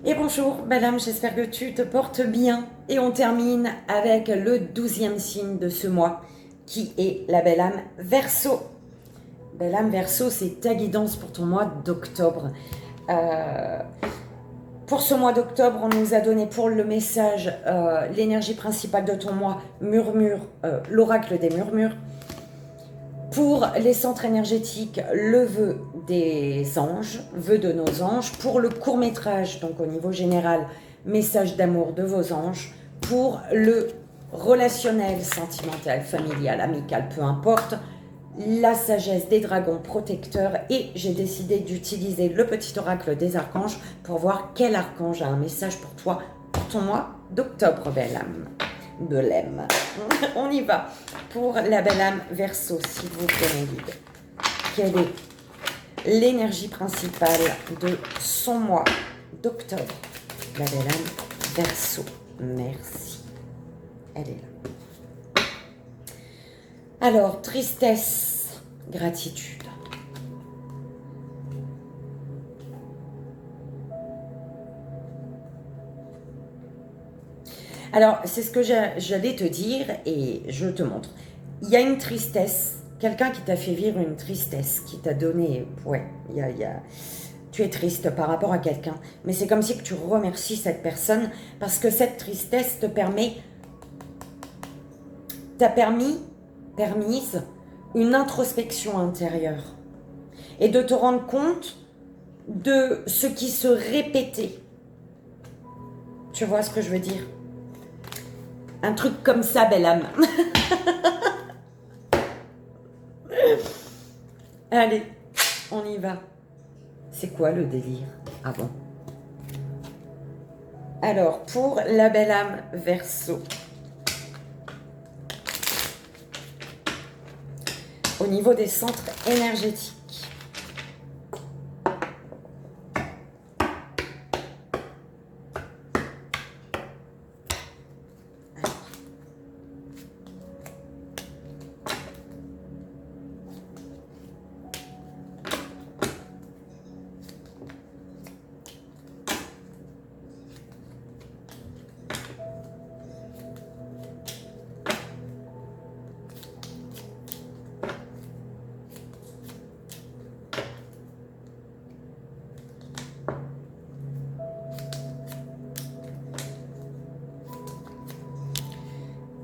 Et bonjour, madame, j'espère que tu te portes bien. Et on termine avec le 12e signe de ce mois, qui est la belle âme Verseau. Belle âme Verseau, c'est ta guidance pour ton mois d'octobre. Pour ce mois d'octobre, on nous a donné pour le message l'énergie principale de ton mois, murmure, l'oracle des murmures. Pour les centres énergétiques, le vœu des anges, vœu de nos anges. Pour le court-métrage, donc au niveau général, message d'amour de vos anges. Pour le relationnel, sentimental, familial, amical, peu importe, la sagesse des dragons protecteurs. Et j'ai décidé d'utiliser le petit oracle des archanges pour voir quel archange a un message pour toi, pour ton mois d'octobre, belle âme. De l'âme. On y va. Pour la belle âme Verseau, s'il vous plaît, mes guides. Quelle est l'énergie principale de son mois d'octobre? La belle âme Verseau. Merci. Elle est là. Alors, tristesse, gratitude. Alors, c'est ce que j'allais te dire et je te montre. Il y a une tristesse, quelqu'un qui t'a fait vivre une tristesse, qui t'a donné... Ouais, tu es triste par rapport à quelqu'un, mais c'est comme si que tu remercies cette personne parce que cette tristesse t'a permise une introspection intérieure et de te rendre compte de ce qui se répétait. Tu vois ce que je veux dire? Un truc comme ça, belle âme. Allez, on y va. C'est quoi le délire? Ah bon? Alors, pour la belle âme Verseau, au niveau des centres énergétiques,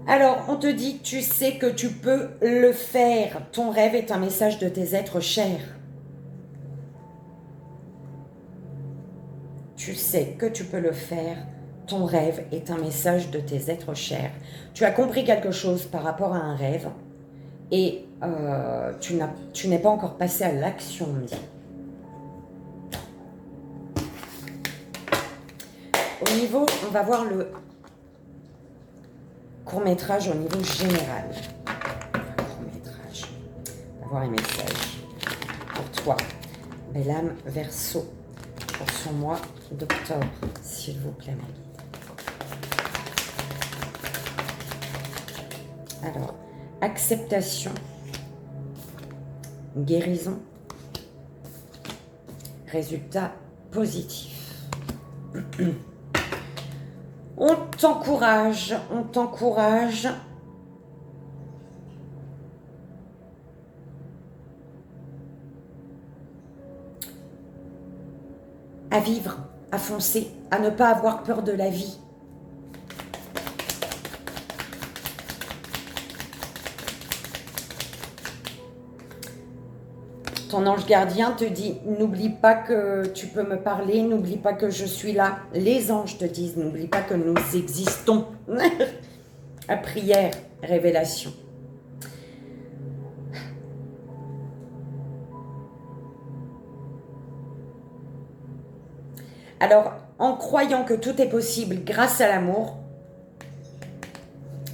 alors, on te dit, tu sais que tu peux le faire. Ton rêve est un message de tes êtres chers. Tu sais que tu peux le faire. Ton rêve est un message de tes êtres chers. Tu as compris quelque chose par rapport à un rêve et tu n'es pas encore passé à l'action, on me dit. Au niveau, on va voir le court-métrage au niveau général. Court-métrage. On va voir les messages pour toi, belle âme Verseau, pour son mois d'octobre, s'il vous plaît, ma guide. Alors, acceptation, guérison, résultat positif. On t'encourage à vivre, à foncer, à ne pas avoir peur de la vie. Ton ange gardien te dit, n'oublie pas que tu peux me parler, n'oublie pas que je suis là. Les anges te disent, n'oublie pas que nous existons. À prière, révélation. Alors, en croyant que tout est possible grâce à l'amour,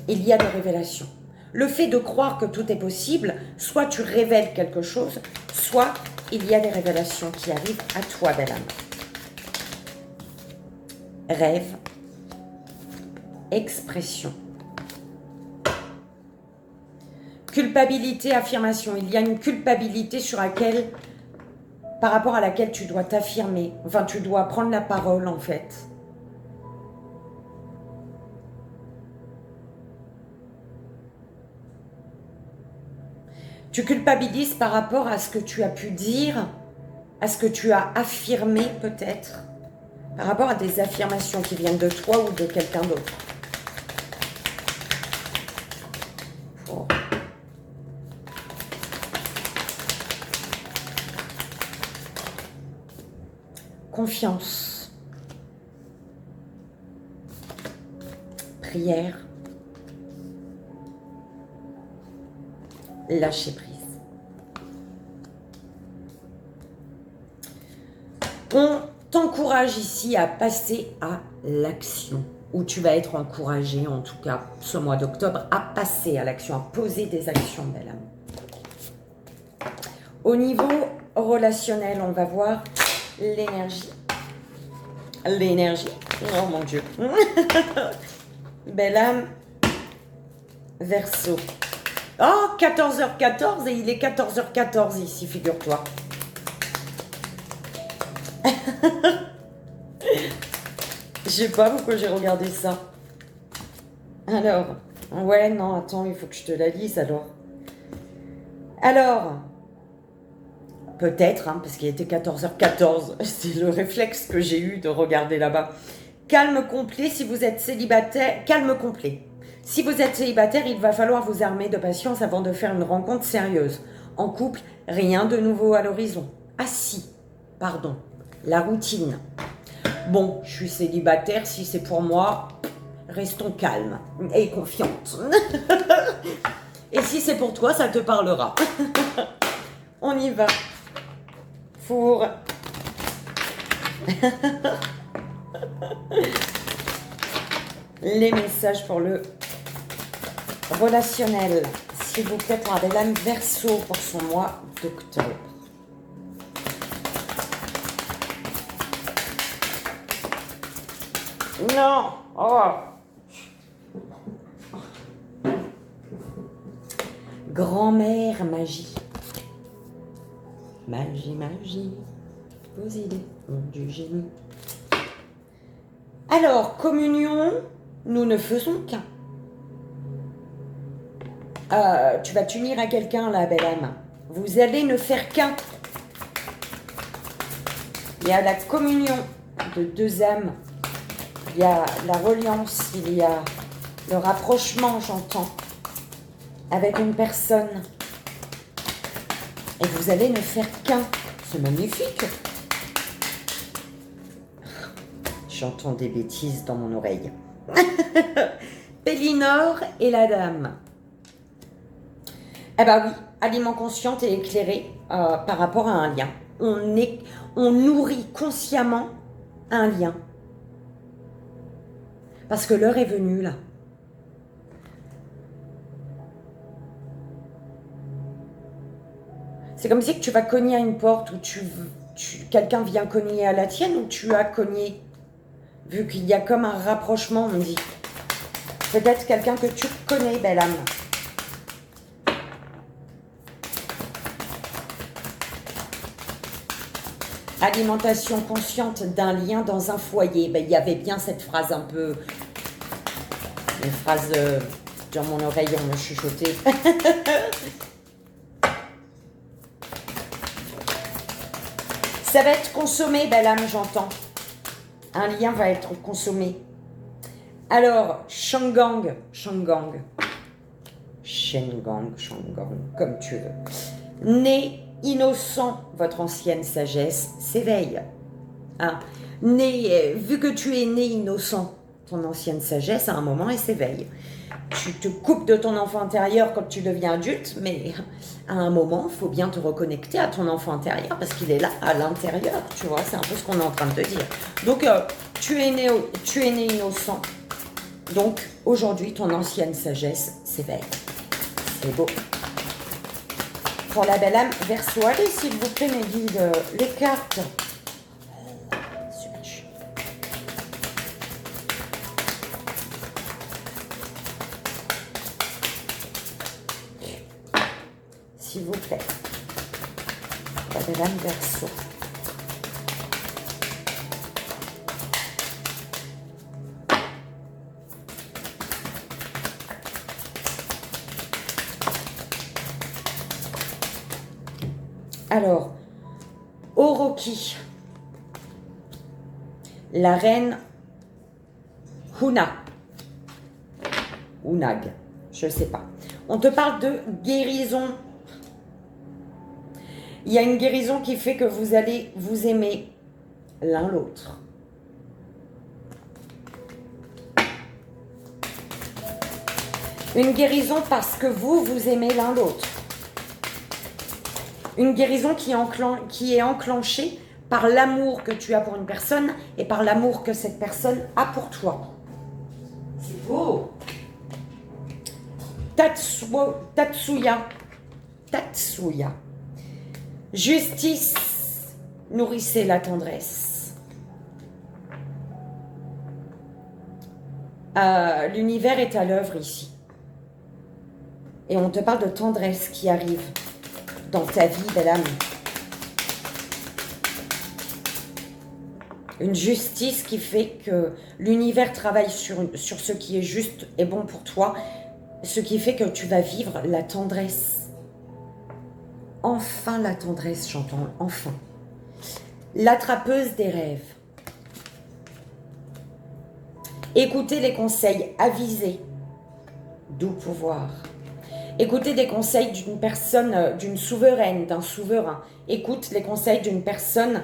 il y a des révélations. Le fait de croire que tout est possible, soit tu révèles quelque chose, soit il y a des révélations qui arrivent à toi, belle âme. Rêve, expression. Culpabilité, affirmation. Il y a une culpabilité sur laquelle par rapport à laquelle tu dois t'affirmer. Enfin, tu dois prendre la parole, en fait. Tu culpabilises par rapport à ce que tu as pu dire, à ce que tu as affirmé, peut-être, par rapport à des affirmations qui viennent de toi ou de quelqu'un d'autre. Oh. Confiance. Prière. Lâcher prise. On t'encourage ici à passer à l'action, ou tu vas être encouragé, en tout cas ce mois d'octobre, à passer à l'action, à poser des actions, belle âme. Au niveau relationnel, on va voir l'énergie. L'énergie. Oh mon Dieu. Belle âme. Verseau. Oh, 14h14 et il est 14h14 ici, figure-toi. Je sais pas pourquoi j'ai regardé ça. Alors, ouais, non, attends, il faut que je te la lise alors. Alors, peut-être, hein, parce qu'il était 14h14, c'est le réflexe que j'ai eu de regarder là-bas. Calme complet si vous êtes célibataire. Calme complet. Si vous êtes célibataire, il va falloir vous armer de patience avant de faire une rencontre sérieuse. En couple, rien de nouveau à l'horizon. Ah si, pardon, la routine. Bon, je suis célibataire, si c'est pour moi, restons calmes et confiantes. Et si c'est pour toi, ça te parlera. On y va. Four. Les messages pour le relationnel, s'il vous plaît, pour la lame Verseau pour son mois d'octobre. Non. Oh. Grand-mère magie. Magie, magie. Vos idées ont du génie. Alors, communion, nous ne faisons qu'un. Tu vas t'unir à quelqu'un, la belle âme. Vous allez ne faire qu'un. Il y a la communion de deux âmes. Il y a la reliance, il y a le rapprochement, j'entends, avec une personne. Et vous allez ne faire qu'un. C'est magnifique. J'entends des bêtises dans mon oreille. Pélinore et la dame. Eh ben oui, aliment conscient et éclairé par rapport à un lien. On nourrit consciemment un lien. Parce que l'heure est venue, là. C'est comme si que tu vas cogner à une porte ou quelqu'un vient cogner à la tienne ou tu as cogné. Vu qu'il y a comme un rapprochement, on dit. Peut-être quelqu'un que tu connais, belle âme. Alimentation consciente d'un lien dans un foyer. Ben, il y avait bien cette phrase un peu... Une phrase dans mon oreille, on me chuchotait. Ça va être consommé, belle âme, j'entends. Un lien va être consommé. Alors, Shangang, comme tu veux. Né innocent, votre ancienne sagesse s'éveille. Hein? Vu que tu es né innocent, ton ancienne sagesse, à un moment, elle s'éveille. Tu te coupes de ton enfant intérieur quand tu deviens adulte, mais à un moment, il faut bien te reconnecter à ton enfant intérieur parce qu'il est là, à l'intérieur, tu vois, c'est un peu ce qu'on est en train de te dire. Donc, tu es né innocent, donc aujourd'hui, ton ancienne sagesse s'éveille. C'est beau. Pour la belle âme, Verseau, allez, s'il vous plaît, mes guides, les cartes. S'il vous plaît. La belle âme Verseau. Alors, Oroki, la reine Huna, Hunag, je ne sais pas. On te parle de guérison. Il y a une guérison qui fait que vous allez vous aimer l'un l'autre. Une guérison parce que vous aimez l'un l'autre. Une guérison qui est enclenchée par l'amour que tu as pour une personne et par l'amour que cette personne a pour toi. C'est beau. Tatsuya. Justice, nourrissez la tendresse. L'univers est à l'œuvre ici. Et on te parle de tendresse qui arrive dans ta vie, belle âme. Une justice qui fait que l'univers travaille sur ce qui est juste et bon pour toi, ce qui fait que tu vas vivre la tendresse. Enfin la tendresse, j'entends, enfin. L'attrapeuse des rêves. Écoutez les conseils avisés, d'où pouvoir. Écoutez des conseils d'une personne, d'une souveraine, d'un souverain. Écoute les conseils d'une personne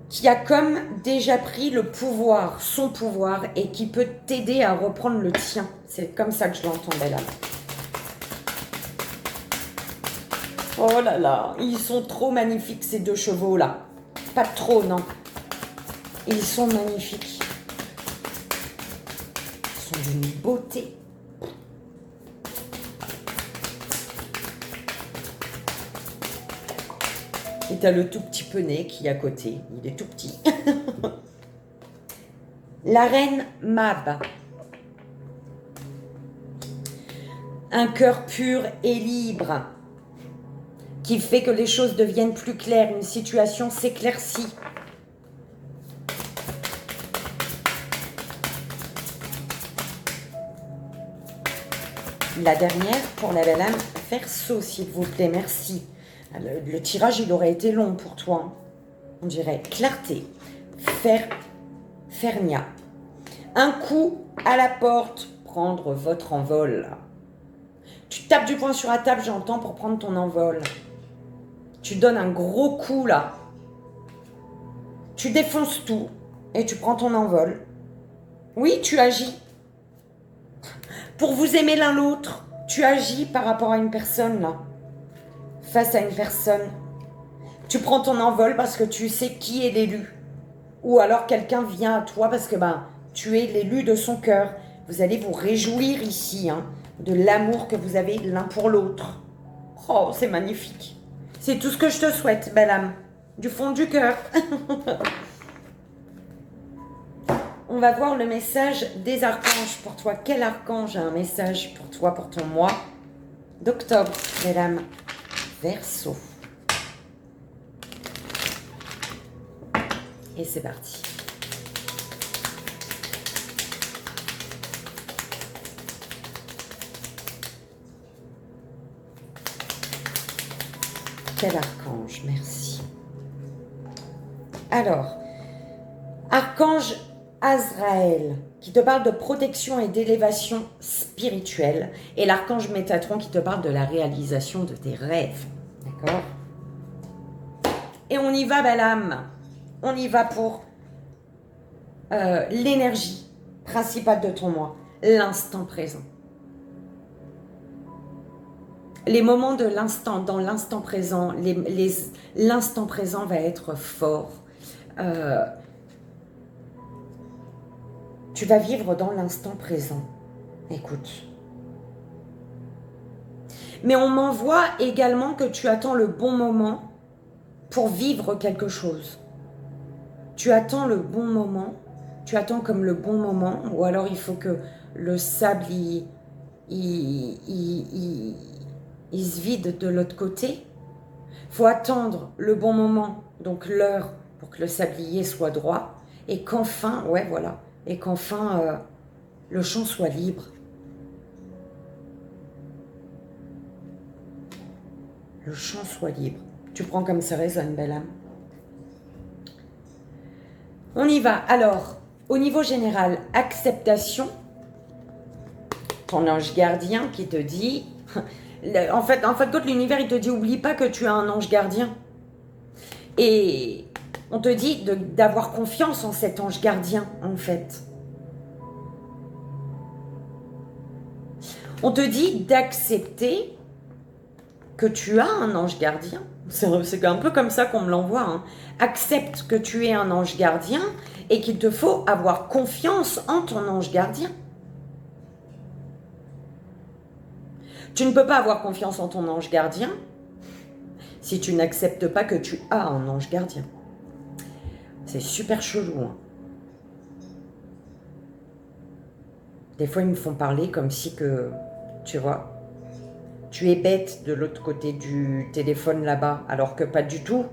qui a comme déjà pris le pouvoir, son pouvoir, et qui peut t'aider à reprendre le tien. C'est comme ça que je l'entends, belle âme. Oh là là, ils sont trop magnifiques ces deux chevaux-là. Pas trop, non. Ils sont magnifiques. Ils sont d'une beauté. Et t'as le tout petit poney qui est à côté. Il est tout petit. La reine Mab. Un cœur pur et libre qui fait que les choses deviennent plus claires. Une situation s'éclaircit. La dernière pour la belle âme Verseau, s'il vous plaît, merci. Le tirage, il aurait été long pour toi. On dirait clarté. Fernia. Un coup à la porte, prendre votre envol. Tu tapes du poing sur la table, j'entends, pour prendre ton envol. Tu donnes un gros coup là. Tu défonces tout et tu prends ton envol. Oui, tu agis. Pour vous aimer l'un l'autre, tu agis par rapport à une personne là. Face à une personne. Tu prends ton envol parce que tu sais qui est l'élu. Ou alors quelqu'un vient à toi parce que tu es l'élu de son cœur. Vous allez vous réjouir ici de l'amour que vous avez l'un pour l'autre. Oh, c'est magnifique. C'est tout ce que je te souhaite, belle âme. Du fond du cœur. On va voir le message des archanges pour toi. Quel archange a un message pour toi, pour ton mois d'octobre, belle âme? Verseau. Et c'est parti. Quel archange, merci. Alors, archange Azraël, qui te parle de protection et d'élévation spirituelle, et l'archange Métatron qui te parle de la réalisation de tes rêves. D'accord? Et on y va, belle âme. On y va pour l'énergie principale de ton mois, l'instant présent. Les moments de l'instant, dans l'instant présent, l'instant présent va être fort. Tu vas vivre dans l'instant présent. Écoute. Mais on m'envoie également que tu attends le bon moment pour vivre quelque chose. Tu attends le bon moment, tu attends comme le bon moment, ou alors il faut que le sable il se vide de l'autre côté. Il faut attendre le bon moment, donc l'heure, pour que le sablier soit droit, et qu'enfin, ouais voilà, et qu'enfin le champ soit libre. Le champ soit libre. Tu prends comme ça résonne, belle âme. On y va. Alors, au niveau général, acceptation. Ton ange gardien qui te dit... En fait, l'univers, il te dit, oublie pas que tu as un ange gardien. Et on te dit d'avoir confiance en cet ange gardien, en fait. On te dit d'accepter que tu as un ange gardien. C'est un peu comme ça qu'on me l'envoie. Hein. Accepte que tu es un ange gardien et qu'il te faut avoir confiance en ton ange gardien. Tu ne peux pas avoir confiance en ton ange gardien si tu n'acceptes pas que tu as un ange gardien. C'est super chelou. Hein. Des fois, ils me font parler comme si que, tu vois, tu es bête de l'autre côté du téléphone là-bas, alors que pas du tout.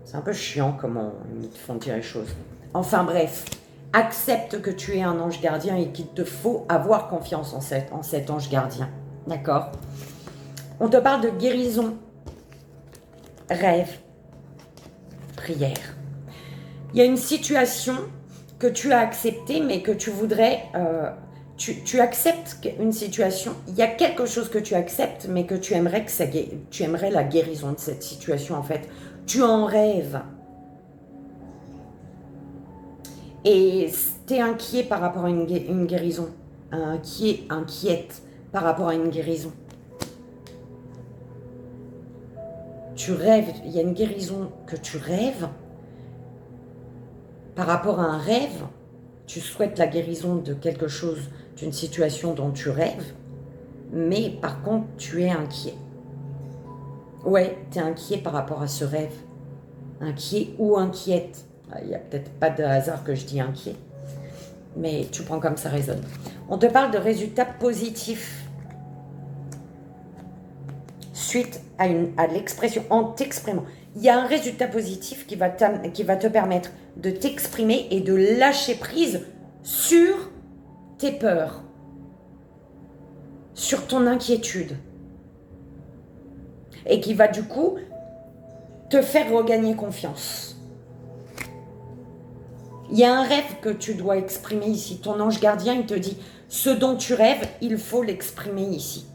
C'est un peu chiant comment ils te font dire les choses. Enfin bref, accepte que tu es un ange gardien et qu'il te faut avoir confiance en cet ange gardien. D'accord? On te parle de guérison, rêve, prière. Il y a une situation que tu as acceptée, mais que tu voudrais... Tu acceptes une situation, il y a quelque chose que tu acceptes, mais que tu aimerais la guérison de cette situation, en fait. Tu en rêves. Et tu es inquiet par rapport à une guérison. Inquiète par rapport à une guérison. Tu rêves, il y a une guérison que tu rêves. Par rapport à un rêve, tu souhaites la guérison de quelque chose, d'une situation dont tu rêves, mais par contre, tu es inquiet. Ouais, tu es inquiet par rapport à ce rêve. Inquiet ou inquiète. Il n'y a peut-être pas de hasard que je dis inquiet, mais tu prends comme ça résonne. On te parle de résultats positifs suite à l'expression, en t'exprimant. Il y a un résultat positif qui va te permettre de t'exprimer et de lâcher prise sur tes peurs, sur ton inquiétude. Et qui va du coup te faire regagner confiance. Il y a un rêve que tu dois exprimer ici. Ton ange gardien, il te dit, ce dont tu rêves, il faut l'exprimer ici.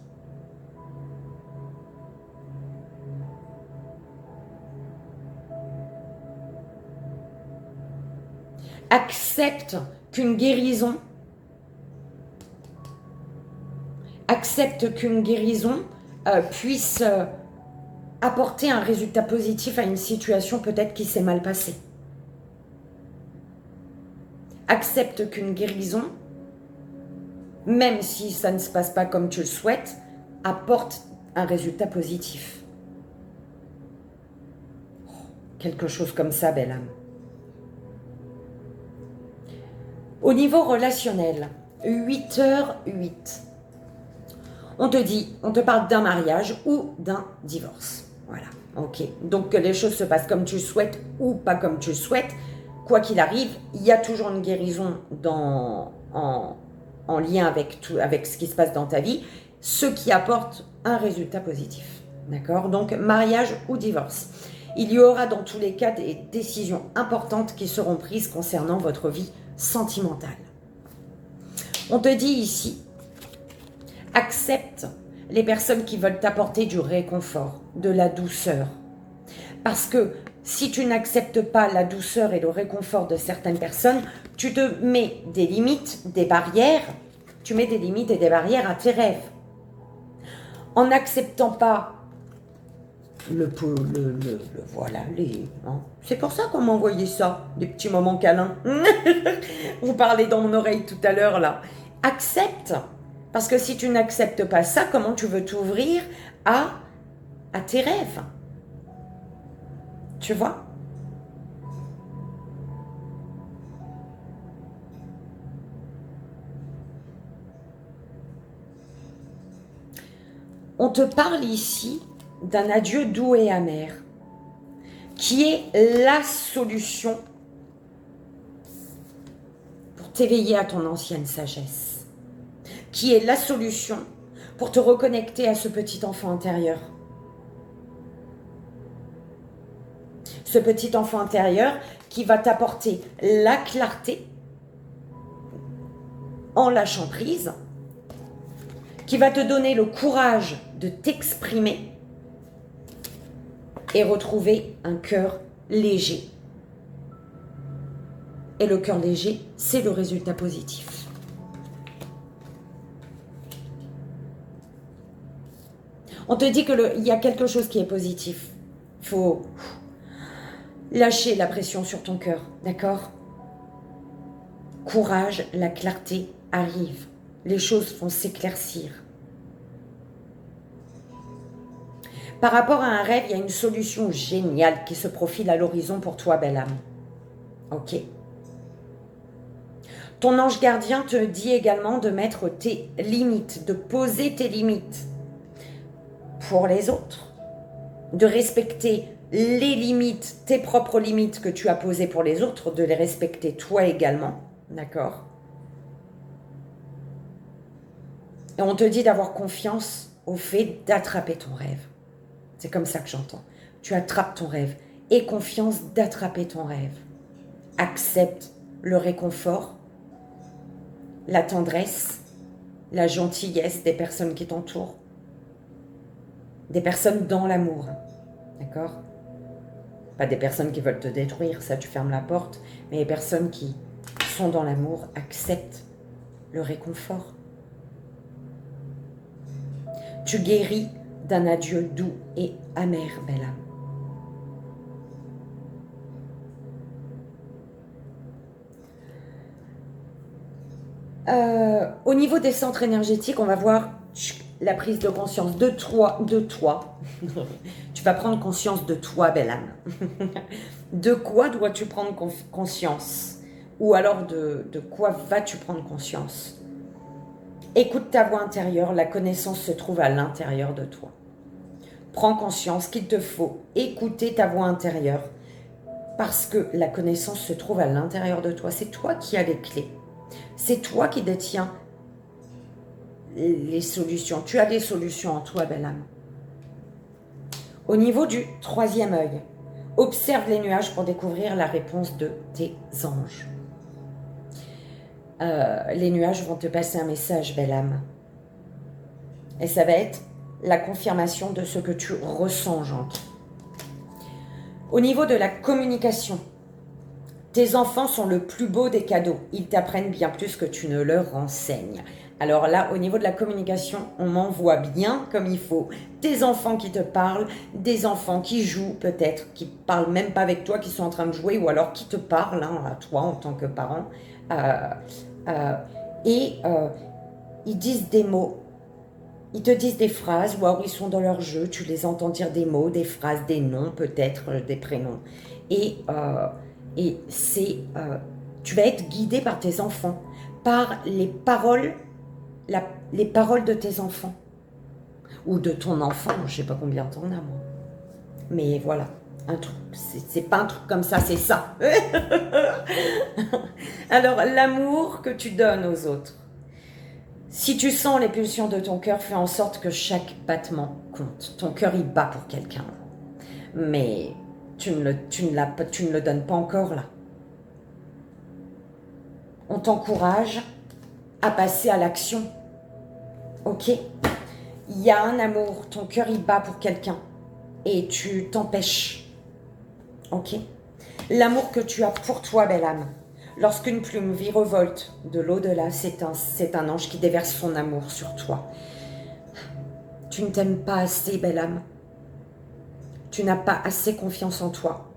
Accepte qu'une guérison puisse apporter un résultat positif à une situation peut-être qui s'est mal passée. Accepte qu'une guérison, même si ça ne se passe pas comme tu le souhaites, apporte un résultat positif. Quelque chose comme ça, belle âme. Au niveau relationnel, 8h08. On te parle d'un mariage ou d'un divorce. Voilà, ok. Donc que les choses se passent comme tu le souhaites ou pas comme tu le souhaites, quoi qu'il arrive, il y a toujours une guérison en lien avec ce qui se passe dans ta vie, ce qui apporte un résultat positif. D'accord? Donc mariage ou divorce. Il y aura dans tous les cas des décisions importantes qui seront prises concernant votre vie sentimentale. On te dit ici, accepte les personnes qui veulent t'apporter du réconfort, de la douceur. Parce que si tu n'acceptes pas la douceur et le réconfort de certaines personnes, tu te mets des limites, des barrières, tu mets des limites et des barrières à tes rêves. En n'acceptant pas voilà, hein. C'est pour ça qu'on m'a envoyé ça, des petits moments câlins. Vous parlez dans mon oreille tout à l'heure là. Accepte, parce que si tu n'acceptes pas ça, comment tu veux t'ouvrir à tes rêves? Tu vois? On te parle ici d'un adieu doux et amer, qui est la solution pour t'éveiller à ton ancienne sagesse, qui est la solution pour te reconnecter à ce petit enfant intérieur, Ce petit enfant intérieur qui va t'apporter la clarté en lâchant prise, qui va te donner le courage de t'exprimer et retrouver un cœur léger. Et le cœur léger, c'est le résultat positif. On te dit qu'il y a quelque chose qui est positif. Il faut lâcher la pression sur ton cœur, d'accord? Courage, la clarté arrive. Les choses vont s'éclaircir. Par rapport à un rêve, il y a une solution géniale qui se profile à l'horizon pour toi, belle âme. Ok? Ton ange gardien te dit également de mettre tes limites, de poser tes limites pour les autres, de respecter les limites, tes propres limites que tu as posées pour les autres, de les respecter toi également, d'accord? Et on te dit d'avoir confiance au fait d'attraper ton rêve. C'est comme ça que j'entends. Tu attrapes ton rêve. Aie confiance d'attraper ton rêve. Accepte le réconfort, la tendresse, la gentillesse des personnes qui t'entourent, des personnes dans l'amour, d'accord? Pas des personnes qui veulent te détruire, ça tu fermes la porte, mais les personnes qui sont dans l'amour acceptent le réconfort. Tu guéris d'un adieu doux et amer, belle âme. Au niveau des centres énergétiques, on va voir la prise de conscience de toi. Tu vas prendre conscience de toi, belle âme. De quoi dois-tu prendre conscience? Ou alors de quoi vas-tu prendre conscience? Écoute ta voix intérieure, la connaissance se trouve à l'intérieur de toi. Prends conscience qu'il te faut écouter ta voix intérieure parce que la connaissance se trouve à l'intérieur de toi. C'est toi qui as les clés. C'est toi qui détiens les solutions. Tu as des solutions en toi, belle âme. Au niveau du troisième œil, observe les nuages pour découvrir la réponse de tes anges. Les nuages vont te passer un message, belle âme. Et ça va être la confirmation de ce que tu ressens, gendre. Au niveau de la communication, tes enfants sont le plus beau des cadeaux. Ils t'apprennent bien plus que tu ne leur enseignes. Alors là, au niveau de la communication, on m'envoie bien comme il faut. Tes enfants qui te parlent, des enfants qui jouent peut-être, qui parlent même pas avec toi, qui sont en train de jouer, ou alors qui te parlent à toi en tant que parent. Ils disent des mots. Ils te disent des phrases, ou alors ils sont dans leur jeu, tu les entends dire des mots, des phrases, des noms peut-être, des prénoms. Et tu vas être guidé par tes enfants, par les paroles de tes enfants. Ou de ton enfant, je ne sais pas combien t'en as moi. Mais voilà, un truc, c'est pas un truc comme ça, c'est ça. Alors, l'amour que tu donnes aux autres. Si tu sens les pulsions de ton cœur, fais en sorte que chaque battement compte. Ton cœur, il bat pour quelqu'un. Mais tu ne le donnes pas encore là. On t'encourage à passer à l'action. Ok? Il y a un amour, ton cœur, il bat pour quelqu'un. Et tu t'empêches. Ok? L'amour que tu as pour toi, belle âme. Lorsqu'une plume virevolte de l'au-delà, c'est un ange qui déverse son amour sur toi. Tu ne t'aimes pas assez, belle âme. Tu n'as pas assez confiance en toi.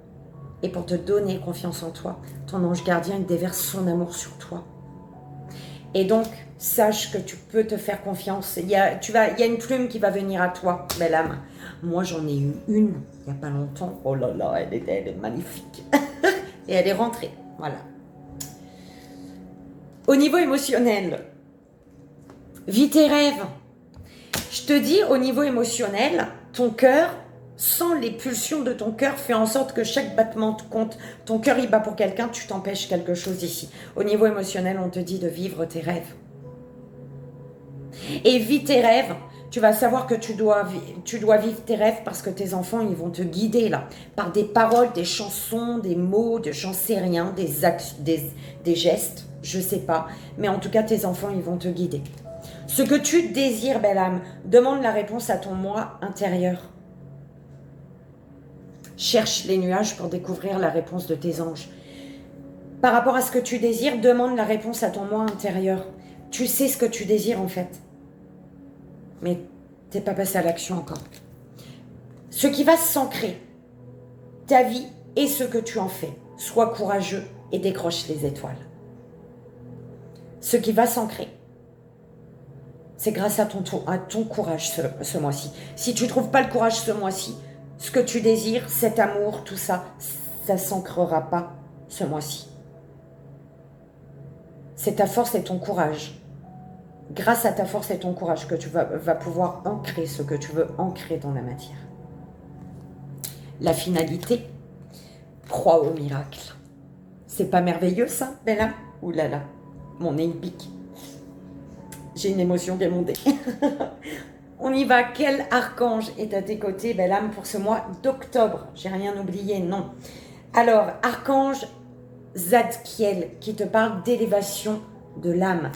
Et pour te donner confiance en toi, ton ange gardien il déverse son amour sur toi. Et donc, sache que tu peux te faire confiance. Il y a une plume qui va venir à toi, belle âme. Moi, j'en ai eu une il n'y a pas longtemps. Oh là là, elle est magnifique. Et elle est rentrée, voilà. Au niveau émotionnel, vis tes rêves. Je te dis, au niveau émotionnel, ton cœur, sans les pulsions de ton cœur, fais en sorte que chaque battement te compte. Ton cœur, il bat pour quelqu'un, tu t'empêches quelque chose ici. Au niveau émotionnel, on te dit de vivre tes rêves. Et vis tes rêves Tu vas savoir que tu dois vivre tes rêves parce que tes enfants, ils vont te guider là. Par des paroles, des chansons, des mots, j'en sais rien, des actes, des gestes, je sais pas. Mais en tout cas, tes enfants, ils vont te guider. Ce que tu désires, belle âme, demande la réponse à ton moi intérieur. Cherche les nuages pour découvrir la réponse de tes anges. Par rapport à ce que tu désires, demande la réponse à ton moi intérieur. Tu sais ce que tu désires en fait. Mais t'es pas passé à l'action encore. Ce qui va s'ancrer, ta vie et ce que tu en fais. Sois courageux et décroche les étoiles. Ce qui va s'ancrer, c'est grâce à ton courage ce mois-ci. Si tu ne trouves pas le courage ce mois-ci, ce que tu désires, cet amour, tout ça, ça ne s'ancrera pas ce mois-ci. C'est ta force et ton courage. Grâce à ta force et ton courage que tu vas pouvoir ancrer ce que tu veux ancrer dans la matière. La finalité, crois au miracle. C'est pas merveilleux ça, Bella? Ouh là là, mon nez pique. J'ai une émotion qui est montée. On y va. Quel archange est à tes côtés, belle âme, pour ce mois d'octobre? J'ai rien oublié, non. Alors, archange Zadkiel, qui te parle d'élévation de l'âme.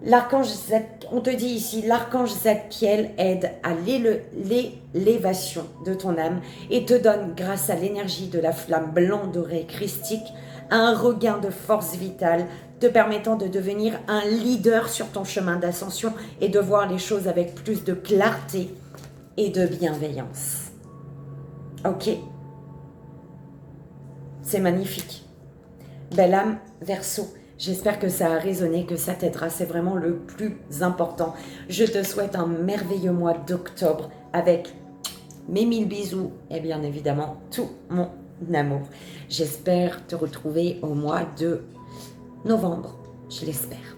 L'archange Zadkiel, on te dit ici, l'archange Zadkiel aide à l'élévation de ton âme et te donne, grâce à l'énergie de la flamme blanc dorée christique, un regain de force vitale, te permettant de devenir un leader sur ton chemin d'ascension et de voir les choses avec plus de clarté et de bienveillance. Ok? C'est magnifique. Belle âme, Verseau. J'espère que ça a résonné, que ça t'aidera. C'est vraiment le plus important. Je te souhaite un merveilleux mois d'octobre avec mes 1000 bisous et bien évidemment tout mon amour. J'espère te retrouver au mois de novembre. Je l'espère.